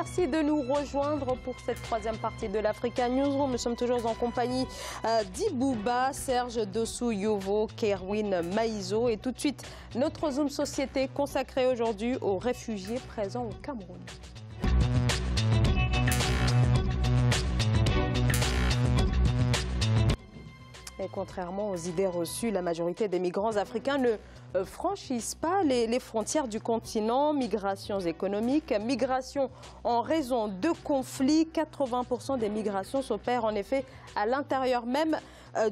Merci de nous rejoindre pour cette troisième partie de l'Africa Newsroom. Nous sommes toujours en compagnie d'Ibouba, Serge Dossou-Yovo, Kerwin Maïzo. Et tout de suite, notre Zoom Société consacré aujourd'hui aux réfugiés présents au Cameroun. Et contrairement aux idées reçues, la majorité des migrants africains ne franchissent pas les frontières du continent. Migrations économiques, migrations en raison de conflits. 80% des migrations s'opèrent en effet à l'intérieur même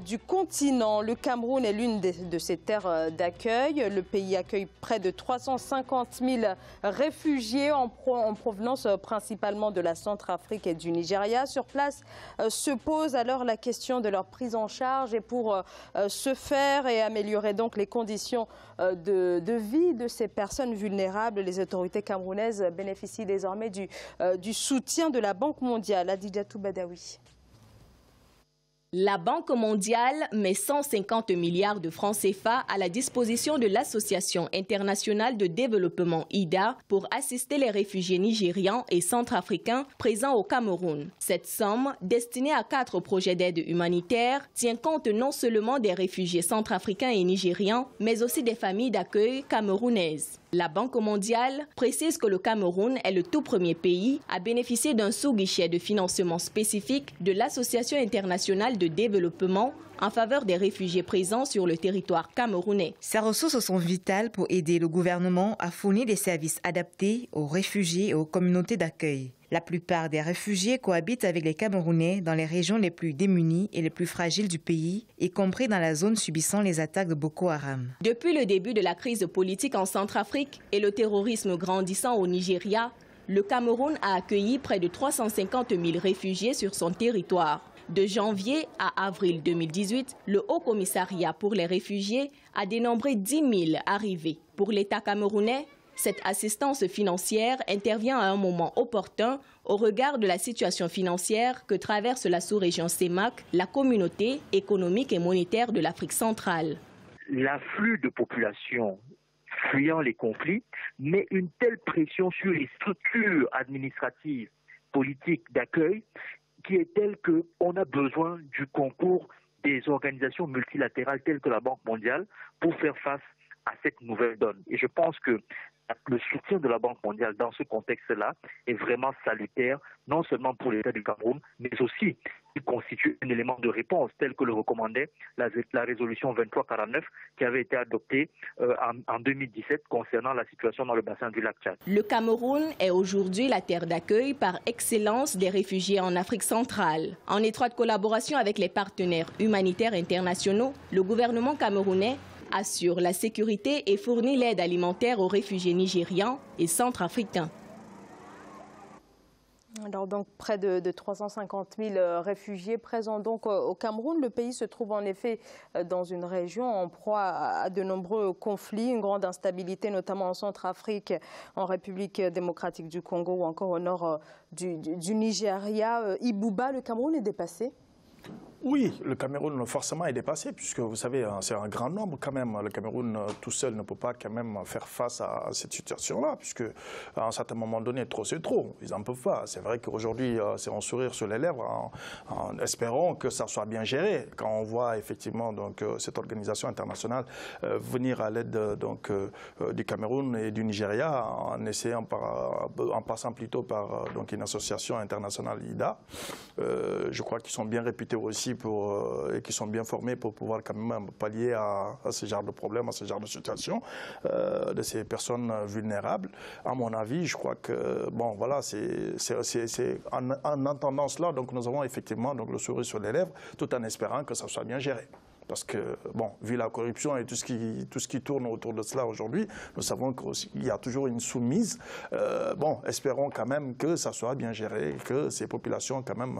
du continent. Le Cameroun est l'une de ces terres d'accueil. Le pays accueille près de 350 000 réfugiés en provenance principalement de la Centrafrique et du Nigeria. Sur place se pose alors la question de leur prise en charge. Et pour ce faire et améliorer donc les conditions de vie de ces personnes vulnérables, les autorités camerounaises bénéficient désormais du soutien de la Banque mondiale. Adijatou Badawi. La Banque mondiale met 150 milliards de francs CFA à la disposition de l'Association internationale de développement IDA pour assister les réfugiés nigérians et centrafricains présents au Cameroun. Cette somme, destinée à 4 projets d'aide humanitaire, tient compte non seulement des réfugiés centrafricains et nigérians, mais aussi des familles d'accueil camerounaises. La Banque mondiale précise que le Cameroun est le tout premier pays à bénéficier d'un sous-guichet de financement spécifique de l'Association internationale de développement en faveur des réfugiés présents sur le territoire camerounais. Ces ressources sont vitales pour aider le gouvernement à fournir des services adaptés aux réfugiés et aux communautés d'accueil. La plupart des réfugiés cohabitent avec les Camerounais dans les régions les plus démunies et les plus fragiles du pays, y compris dans la zone subissant les attaques de Boko Haram. Depuis le début de la crise politique en Centrafrique et le terrorisme grandissant au Nigeria, le Cameroun a accueilli près de 350 000 réfugiés sur son territoire. De janvier à avril 2018, le Haut Commissariat pour les réfugiés a dénombré 10 000 arrivées. Pour l'État camerounais, cette assistance financière intervient à un moment opportun au regard de la situation financière que traverse la sous-région CEMAC, la communauté économique et monétaire de l'Afrique centrale. L'afflux de population fuyant les conflits met une telle pression sur les structures administratives, politiques d'accueil qui est telle qu'on a besoin du concours des organisations multilatérales telles que la Banque mondiale pour faire face à cette nouvelle donne. Et je pense que le soutien de la Banque mondiale dans ce contexte-là est vraiment salutaire, non seulement pour l'État du Cameroun, mais aussi il constitue un élément de réponse tel que le recommandait la résolution 2349 qui avait été adoptée en 2017 concernant la situation dans le bassin du lac Tchad. Le Cameroun est aujourd'hui la terre d'accueil par excellence des réfugiés en Afrique centrale. En étroite collaboration avec les partenaires humanitaires internationaux, le gouvernement camerounais assure la sécurité et fournit l'aide alimentaire aux réfugiés nigérians et centrafricains. Alors donc près de 350 000 réfugiés présents donc au Cameroun. Le pays se trouve en effet dans une région en proie à de nombreux conflits, une grande instabilité notamment en Centrafrique, en République démocratique du Congo ou encore au nord du Nigeria. Ibouba, le Cameroun est dépassé? Oui, le Cameroun forcément est dépassé, puisque vous savez, c'est un grand nombre quand même. Le Cameroun tout seul ne peut pas quand même faire face à cette situation-là, puisque à un certain moment donné, trop c'est trop. Ils n'en peuvent pas. C'est vrai qu'aujourd'hui, c'est un sourire sur les lèvres, en espérant que ça soit bien géré. Quand on voit effectivement donc, cette organisation internationale venir à l'aide du Cameroun et du Nigeria, en essayant en passant plutôt par donc, une association internationale IDA, je crois qu'ils sont bien réputés aussi et qui sont bien formés pour pouvoir quand même pallier à ce genre de problèmes, à ce genre de situation de ces personnes vulnérables. À mon avis, je crois que bon voilà, c'est en entendant cela, donc nous avons effectivement donc le sourire sur les lèvres, tout en espérant que ça soit bien géré. Parce que, bon, vu la corruption et tout ce qui tourne autour de cela aujourd'hui, nous savons qu'il y a toujours une soumise. Bon, espérons quand même que ça soit bien géré, que ces populations quand même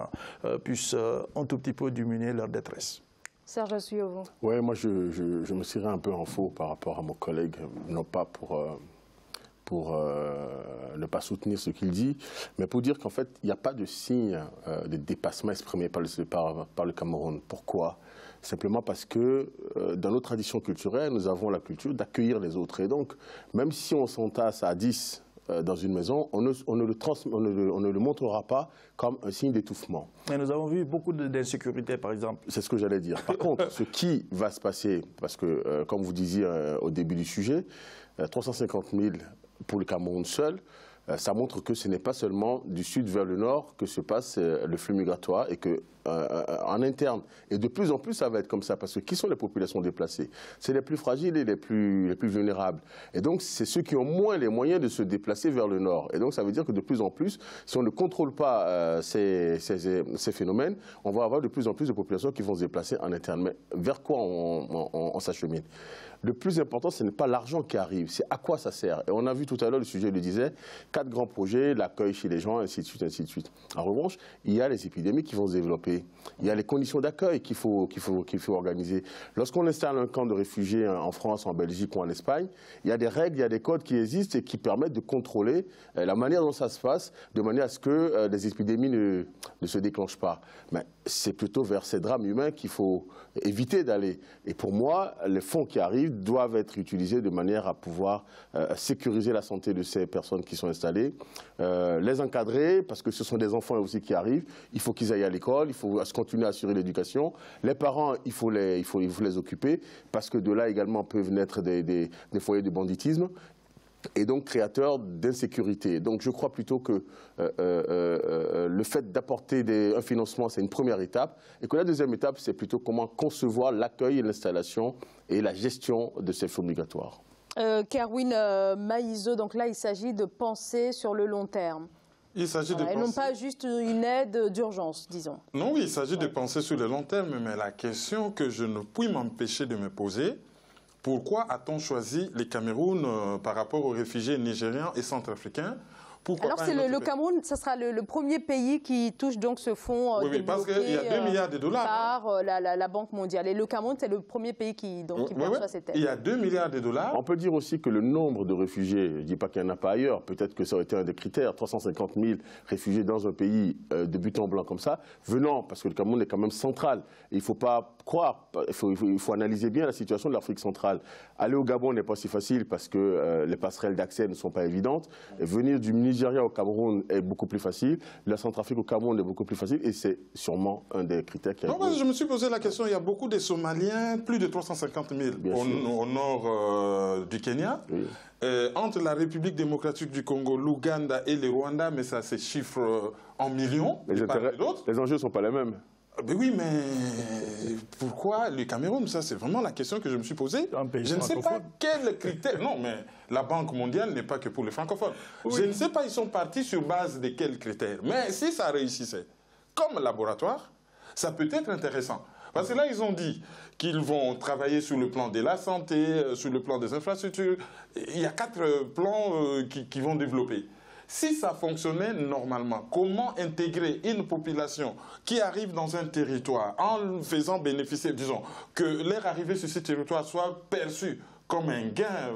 puissent un tout petit peu diminuer leur détresse. Serge Dossou-Yovo. Oui, moi je me serais un peu en faux par rapport à mon collègue, non pas pour ne pas soutenir ce qu'il dit, mais pour dire qu'en fait, il n'y a pas de signe de dépassement exprimé par le Cameroun. Pourquoi ? Simplement parce que dans nos traditions culturelles, nous avons la culture d'accueillir les autres. Et donc, même si on s'entasse à 10 dans une maison, on ne le montrera pas comme un signe d'étouffement. Mais nous avons vu beaucoup d'insécurité, par exemple. C'est ce que j'allais dire. Par contre, ce qui va se passer, parce que, comme vous disiez au début du sujet, 350 000 pour le Cameroun seul, ça montre que ce n'est pas seulement du sud vers le nord que se passe le flux migratoire et que en interne, et de plus en plus ça va être comme ça, parce que qui sont les populations déplacées? C'est les plus fragiles et les plus vulnérables. Et donc c'est ceux qui ont moins les moyens de se déplacer vers le nord. Et donc ça veut dire que de plus en plus, si on ne contrôle pas ces phénomènes, on va avoir de plus en plus de populations qui vont se déplacer en interne. Mais vers quoi on s'achemine? Le plus important, ce n'est pas l'argent qui arrive, c'est à quoi ça sert. Et on a vu tout à l'heure, le sujet le disait, 4 grands projets, l'accueil chez les gens, ainsi de suite, ainsi de suite. En revanche, il y a les épidémies qui vont se développer. Il y a les conditions d'accueil qu'il faut organiser. Lorsqu'on installe un camp de réfugiés en France, en Belgique ou en Espagne, il y a des règles, il y a des codes qui existent et qui permettent de contrôler la manière dont ça se passe, de manière à ce que les épidémies ne se déclenchent pas. Mais c'est plutôt vers ces drames humains qu'il faut éviter d'aller. Et pour moi, les fonds qui arrivent doivent être utilisés de manière à pouvoir sécuriser la santé de ces personnes qui sont installées, les encadrer, parce que ce sont des enfants aussi qui arrivent, il faut qu'ils aillent à l'école, il faut continuer à assurer l'éducation. Les parents, il faut les occuper, parce que de là également peuvent naître des foyers de banditisme, et donc créateurs d'insécurité. Donc je crois plutôt que le fait d'apporter un financement, c'est une première étape, et que la deuxième étape, c'est plutôt comment concevoir l'accueil et l'installation et la gestion de ces flux migratoires. Kerwin Maïzo, donc là il s'agit de penser sur le long terme. Il s'agit de penser... Et non pas juste une aide d'urgence, disons. Non, oui, il s'agit de penser sur le long terme, mais la question que je ne puis m'empêcher de me poser, pourquoi a-t-on choisi les Cameroun par rapport aux réfugiés nigérians et centrafricains? Alors c'est le Cameroun, ce sera le premier pays qui touche donc ce fonds oui, parce qu'il y a 2 milliards de dollars par la Banque mondiale. Et le Cameroun, c'est le premier pays qui perçoit cette aide. Il y a 2 milliards de dollars. On peut dire aussi que le nombre de réfugiés, je ne dis pas qu'il n'y en a pas ailleurs, peut-être que ça aurait été un des critères, 350 000 réfugiés dans un pays de but en blanc comme ça, venant, parce que le Cameroun est quand même central. Et il ne faut pas croire, il faut analyser bien la situation de l'Afrique centrale. Aller au Gabon n'est pas si facile parce que les passerelles d'accès ne sont pas évidentes. Et venir du Nigeria au Cameroun est beaucoup plus facile. La Centrafrique au Cameroun est beaucoup plus facile. Et c'est sûrement un des critères qui a... Non, je me suis posé la question. Il y a beaucoup de Somaliens, plus de 350 000 au nord du Kenya. Oui. Entre la République démocratique du Congo, l'Ouganda et le Rwanda, mais ça se chiffre en millions. Les enjeux ne sont pas les mêmes. Ben oui, mais pourquoi le Cameroun? Ça, c'est vraiment la question que je me suis posée. Je ne sais pas quels critères... Non, mais la Banque mondiale n'est pas que pour les francophones. Oui. Je ne sais pas, ils sont partis sur base de quels critères. Mais si ça réussissait comme laboratoire, ça peut être intéressant. Parce que là, ils ont dit qu'ils vont travailler sur le plan de la santé, sur le plan des infrastructures. Il y a 4 plans qui vont développer. Si ça fonctionnait normalement, comment intégrer une population qui arrive dans un territoire en faisant bénéficier, disons, que leur arrivée sur ce territoire soit perçue comme un gain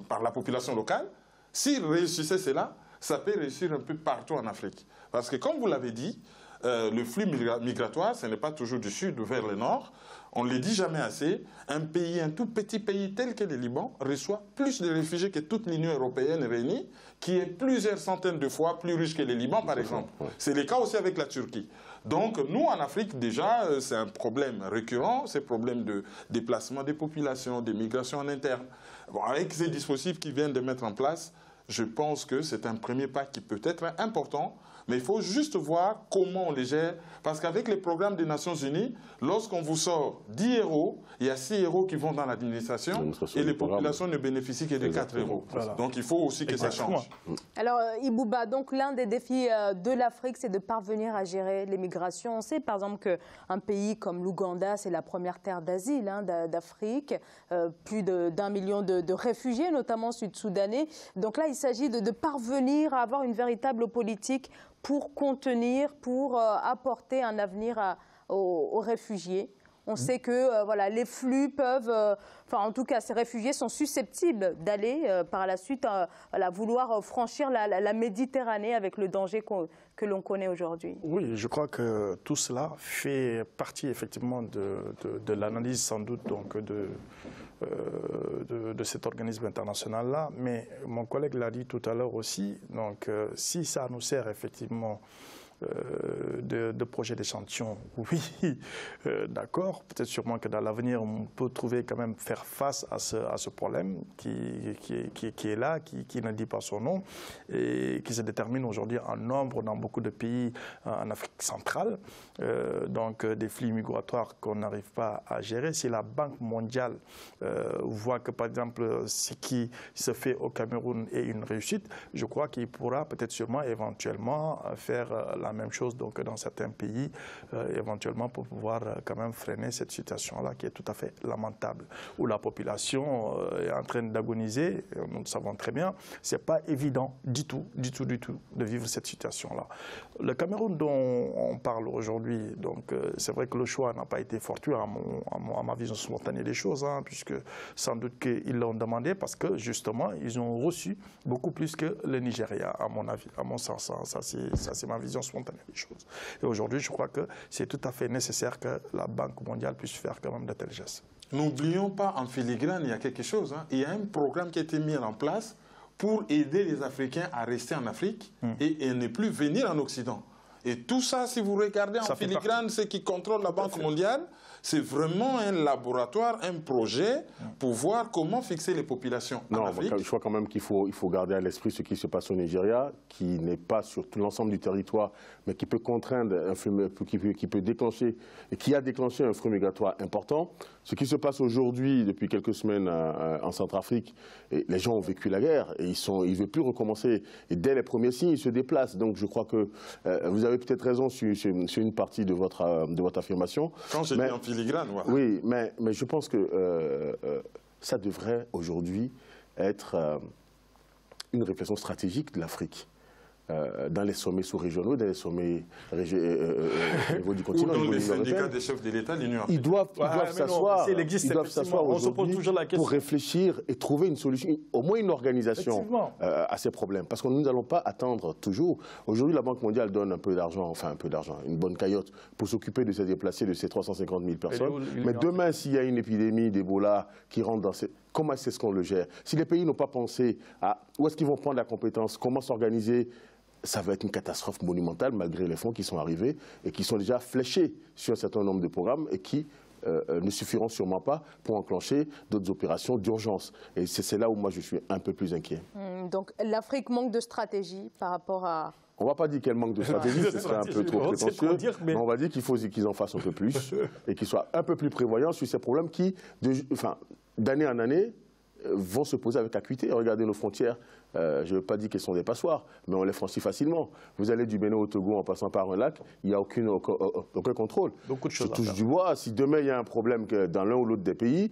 par la population locale? S'ils réussissaient cela, ça peut réussir un peu partout en Afrique. Parce que comme vous l'avez dit, le flux migratoire, ce n'est pas toujours du sud vers le nord. On ne le dit jamais assez. Un tout petit pays tel que le Liban reçoit plus de réfugiés que toute l'Union européenne réunie, qui est plusieurs centaines de fois plus riche que le Liban, par exemple. C'est le cas aussi avec la Turquie. Donc, nous, en Afrique, déjà, c'est un problème récurrent, c'est un problème de déplacement des populations, de migration en interne. Bon, avec ces dispositifs qui viennent de mettre en place, je pense que c'est un premier pas qui peut être important. Mais il faut juste voir comment on les gère. Parce qu'avec les programmes des Nations Unies, lorsqu'on vous sort 10 €, il y a 6 € qui vont dans l'administration et les populations ne bénéficient que de 4 €. Voilà. Donc il faut aussi que ça change. Alors Ibouba, donc l'un des défis de l'Afrique, c'est de parvenir à gérer les migrations. On sait par exemple qu'un pays comme l'Ouganda, c'est la première terre d'asile d'Afrique. Plus d'1 million de réfugiés, notamment sud-soudanais. Donc là, il s'agit de parvenir à avoir une véritable politique pour contenir, pour apporter un avenir aux réfugiés. On sait que voilà, les flux peuvent, en tout cas ces réfugiés sont susceptibles d'aller par la suite vouloir franchir la Méditerranée avec le danger que l'on connaît aujourd'hui. Oui, je crois que tout cela fait partie effectivement de l'analyse sans doute donc, de de cet organisme international-là, mais mon collègue l'a dit tout à l'heure aussi, donc si ça nous sert effectivement de projet d'échantillon, oui, d'accord. Peut-être sûrement que dans l'avenir, on peut trouver quand même faire face à ce problème qui est là, qui ne dit pas son nom et qui se détermine aujourd'hui en nombre dans beaucoup de pays en Afrique centrale. Donc des flux migratoires qu'on n'arrive pas à gérer. Si la Banque mondiale voit que par exemple ce qui se fait au Cameroun est une réussite, je crois qu'il pourra peut-être sûrement éventuellement faire la même chose donc, dans certains pays, éventuellement pour pouvoir quand même freiner cette situation-là qui est tout à fait lamentable, où la population est en train d'agoniser, nous le savons très bien. Ce n'est pas évident du tout de vivre cette situation-là. Le Cameroun dont on parle aujourd'hui, donc c'est vrai que le choix n'a pas été fortuit à ma vision spontanée des choses, hein, puisque sans doute qu'ils l'ont demandé parce que justement ils ont reçu beaucoup plus que le Nigeria, à mon avis, à mon sens. Hein. Ça c'est ma vision spontanée des choses. Et aujourd'hui, je crois que c'est tout à fait nécessaire que la Banque mondiale puisse faire quand même de tels gestes. N'oublions pas, en filigrane, il y a quelque chose. Hein. Il y a un programme qui a été mis en place pour aider les Africains à rester en Afrique et ne plus venir en Occident. Et tout ça, si vous regardez en filigrane, ce qui contrôle la Banque mondiale, c'est vraiment un laboratoire, un projet pour voir comment fixer les populations en Afrique. Je crois quand même qu'il faut garder à l'esprit ce qui se passe au Nigeria, qui n'est pas sur tout l'ensemble du territoire, mais qui peut contraindre, qui peut déclencher, et qui a déclenché un flux migratoire important. Ce qui se passe aujourd'hui, depuis quelques semaines en Centrafrique, et les gens ont vécu la guerre et ils ne veulent plus recommencer. Et dès les premiers signes, ils se déplacent. Donc je crois que vous avez peut-être raison sur une partie de votre affirmation. Quand j'ai dit en filigrane, voilà. Oui, mais je pense que ça devrait aujourd'hui être une réflexion stratégique de l'Afrique. Dans les sommets sous-régionaux, dans les sommets au niveau du continent. Ou dans les syndicats des chefs de l'État, l'Union africaine. Ils doivent s'asseoir aujourd'hui pour réfléchir et trouver une solution, au moins une organisation à ces problèmes. Parce que nous n'allons pas attendre toujours. Aujourd'hui, la Banque mondiale donne un peu d'argent, une bonne caillotte, pour s'occuper de ces déplacés, de ces 350 000 personnes. Mais demain, s'il y a une épidémie d'Ebola qui rentre dans ces... Comment est-ce qu'on le gère? Si les pays n'ont pas pensé à où est-ce qu'ils vont prendre la compétence, comment s'organiser, ça va être une catastrophe monumentale malgré les fonds qui sont arrivés et qui sont déjà fléchés sur un certain nombre de programmes et qui ne suffiront sûrement pas pour enclencher d'autres opérations d'urgence. Et c'est là où moi je suis un peu plus inquiet. Donc l'Afrique manque de stratégie par rapport à... On ne va pas dire qu'elle manque de stratégie, ce serait un peu trop prétentieux, mais on va dire qu'il faut qu'ils en fassent un peu plus et qu'ils soient un peu plus prévoyants sur ces problèmes qui, d'année en année, vont se poser avec acuité. Regardez nos frontières, je ne veux pas dire qu'elles sont des passoires, mais on les franchit facilement. Vous allez du Bénin au Togo en passant par un lac, il n'y a aucun contrôle. Beaucoup de choses je touche du bois, si demain il y a un problème dans l'un ou l'autre des pays,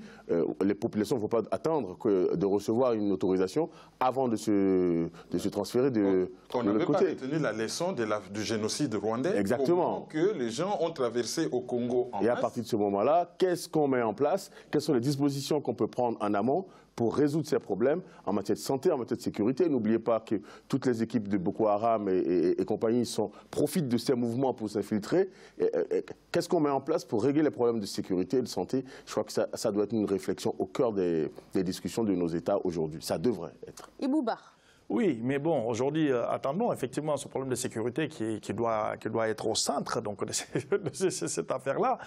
les populations ne vont pas attendre de recevoir une autorisation avant de se transférer de l'autre côté. On n'avait pas retenu la leçon du génocide rwandais. Exactement. Que les gens ont traversé au Congo en masse. Et à partir de ce moment-là, qu'est-ce qu'on met en place? Quelles sont les dispositions qu'on peut prendre en amont pour résoudre ces problèmes en matière de santé, en matière de sécurité? N'oubliez pas que toutes les équipes de Boko Haram et compagnie profitent de ces mouvements pour s'infiltrer. Qu'est-ce qu'on met en place pour régler les problèmes de sécurité et de santé? Je crois que ça doit être une réflexion au cœur des discussions de nos États aujourd'hui. Ça devrait être. Ibouba. Oui, mais bon, aujourd'hui, attendons effectivement ce problème de sécurité qui doit être au centre donc, de cette affaire-là,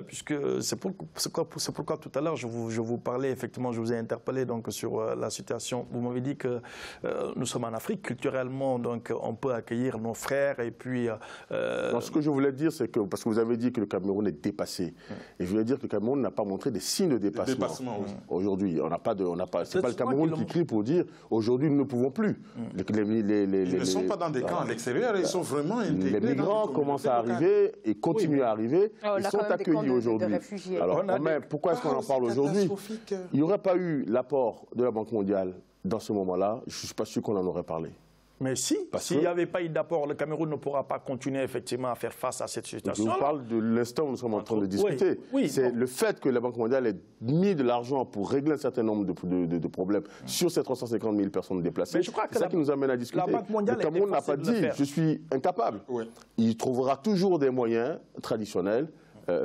puisque c'est pourquoi tout à l'heure je vous parlais, effectivement, je vous ai interpellé donc, sur la situation. Vous m'avez dit que nous sommes en Afrique, culturellement, donc on peut accueillir nos frères et puis... Non, ce que je voulais dire, c'est que, parce que vous avez dit que le Cameroun est dépassé, et je voulais dire que le Cameroun n'a pas montré des signes de dépassement. Aujourd'hui, c'est pas le Cameroun qui crie pour dire aujourd'hui nous ne pouvons plus. Ils ne sont pas dans des camps à l'extérieur, ils sont vraiment intégrés. Les migrants commencent à arriver et continuent à arriver. Ils sont accueillis aujourd'hui. Alors, pourquoi est-ce qu'on en parle aujourd'hui? Il n'y aurait pas eu l'apport de la Banque mondiale dans ce moment-là, je ne suis pas sûr qu'on en aurait parlé. Mais s'il n'y avait pas eu d'apport, le Cameroun ne pourra pas continuer effectivement à faire face à cette situation. Je vous parle de l'instant où nous sommes en train de discuter. C'est le fait que la Banque mondiale ait mis de l'argent pour régler un certain nombre de problèmes sur ces 350 000 personnes déplacées. C'est ça qui nous amène à discuter. Le Cameroun n'a pas dit « je suis incapable ». Il trouvera toujours des moyens traditionnels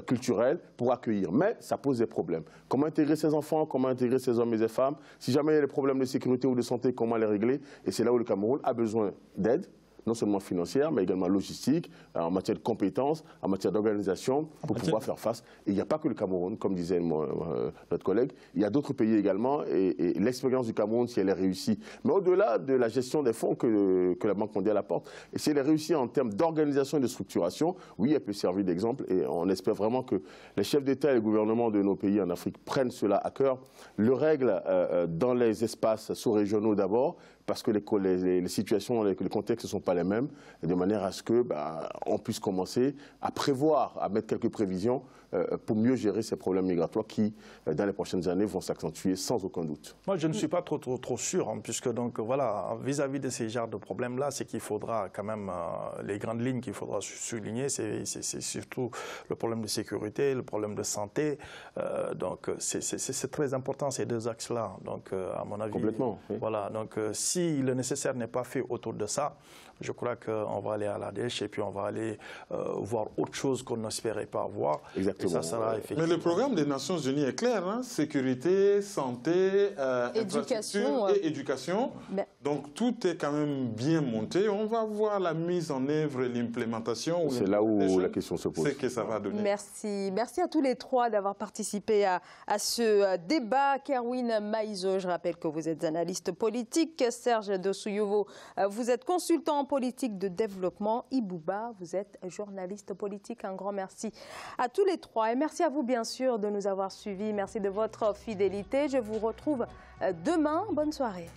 culturelle pour accueillir. Mais ça pose des problèmes. Comment intégrer ces enfants, comment intégrer ces hommes et ces femmes? Si jamais il y a des problèmes de sécurité ou de santé, comment les régler? Et c'est là où le Cameroun a besoin d'aide, non seulement financière, mais également logistique, en matière de compétences, en matière d'organisation, pour pouvoir faire face. Et il n'y a pas que le Cameroun, comme disait notre collègue, il y a d'autres pays également, et l'expérience du Cameroun, si elle est réussie, mais au-delà de la gestion des fonds que la Banque mondiale apporte, et si elle est réussie en termes d'organisation et de structuration, oui, elle peut servir d'exemple, et on espère vraiment que les chefs d'État et les gouvernements de nos pays en Afrique prennent cela à cœur, le règlent dans les espaces sous-régionaux d'abord, parce que les situations, les contextes ne sont pas les mêmes, de manière à ce que on puisse commencer à prévoir, à mettre quelques prévisions pour mieux gérer ces problèmes migratoires qui, dans les prochaines années, vont s'accentuer sans aucun doute. Moi, je ne suis pas trop sûr, hein, puisque donc voilà, vis-à-vis de ces genres de problèmes-là, c'est qu'il faudra quand même les grandes lignes qu'il faudra souligner, c'est surtout le problème de sécurité, le problème de santé. Donc, c'est très important ces deux axes-là. Donc, à mon avis, complètement. Oui. Voilà. Donc, si le nécessaire n'est pas fait autour de ça, je crois qu'on va aller à la dèche et puis on va aller voir autre chose qu'on n'espérait pas voir. Exactement. Et ça sera effectivement... Mais le programme des Nations Unies est clair, hein? Sécurité, santé, éducation, et éducation. Mais... Donc tout est quand même bien monté. On va voir la mise en œuvre et l'implémentation. C'est là où la question se pose. C'est que ça va donner. Merci. Merci à tous les trois d'avoir participé à ce débat. Kerwin Maïzo, je rappelle que vous êtes analyste politique. Serge Dossouyouvo, vous êtes consultant politique de développement. Ibouba, vous êtes journaliste politique. Un grand merci à tous les trois. Et merci à vous, bien sûr, de nous avoir suivis. Merci de votre fidélité. Je vous retrouve demain. Bonne soirée.